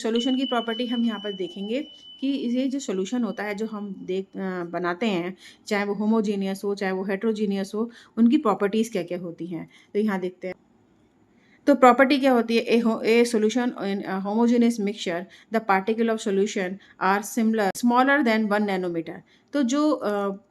Solution की property हम यहाँ पर देखेंगे कि ये जो सॉल्यूशन होता है जो हम बनाते हैं, चाहे वो होमोजीनियस हो चाहे वो हेट्रोजीनियस हो, उनकी प्रॉपर्टीज़ क्या क्या होती हैं। तो यहाँ देखते हैं। तो प्रॉपर्टी क्या होती है, a solution in homogeneous mixture, the particle of solution are similar smaller than 1 nanometre. तो जो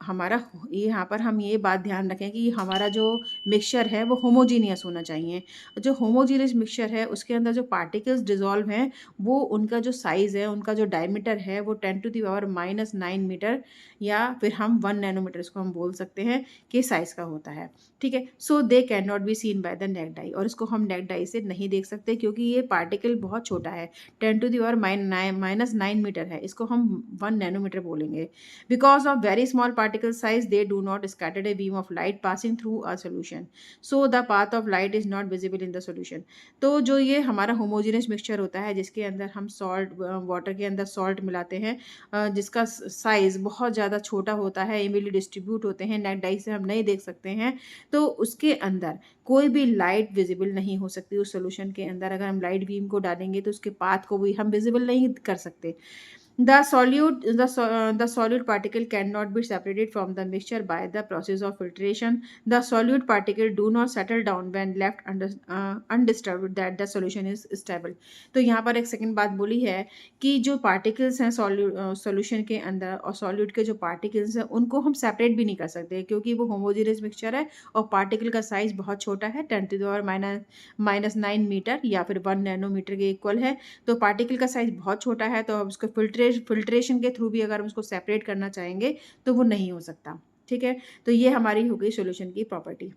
हमारा ये यहाँ पर हम ये बात ध्यान रखें कि हमारा जो मिक्सचर है वो होमोजीनियस होना चाहिए। जो होमोजीनियस मिक्सचर है उसके अंदर जो पार्टिकल्स डिजॉल्व हैं वो उनका जो साइज़ है, उनका जो डायमीटर है वो 10⁻⁹ मीटर या फिर हम 1 नैनोमीटर इसको हम बोल सकते हैं कि साइज़ का होता है। ठीक है, so they can not be seen by the naked eye, और इसको हम नेक्ड आई से नहीं देख सकते क्योंकि ये पार्टिकल बहुत छोटा है, 10⁻⁹ मीटर है, इसको हम 1 नैनोमीटर बोलेंगे। Because of very small particle size they do not scattered a beam of light passing through a solution, so the path of light is not visible in the solution. तो जो ये हमारा homogeneous mixture होता है जिसके अंदर हम salt, water के अंदर सॉल्ट मिलाते हैं, जिसका साइज बहुत ज़्यादा छोटा होता है, इवनली डिस्ट्रीब्यूट होते हैं, नेक्ड आई से हम नहीं देख सकते हैं, तो उसके अंदर कोई भी लाइट विजिबल नहीं हो सकती। उस सॉल्यूशन के अंदर अगर हम लाइट बीम को डालेंगे तो उसके पाथ को भी हम विजिबल नहीं कर सकते। The solute particle cannot be separated from the mixture by the process of filtration. The solute particle do not settle down when left undisturbed that the solution is stable. तो यहाँ पर एक सेकंड बात बोली है कि जो पार्टिकल्स हैं सॉल्यूशन के अंदर और सॉल्यूट के जो पार्टिकल्स हैं उनको हम सेपरेट भी नहीं कर सकते क्योंकि वो होमोजेनियस मिक्सचर है और पार्टिकल का साइज बहुत छोटा है, 10⁻⁹ मीटर या फिर 1 नैनोमीटर के इक्वल है। तो पार्टिकल का साइज बहुत छोटा है, तो अब उसको फिल्ट्रेशन के थ्रू भी अगर हम उसको सेपरेट करना चाहेंगे तो वो नहीं हो सकता। ठीक है, तो ये हमारी हो गई सॉल्यूशन की प्रॉपर्टी।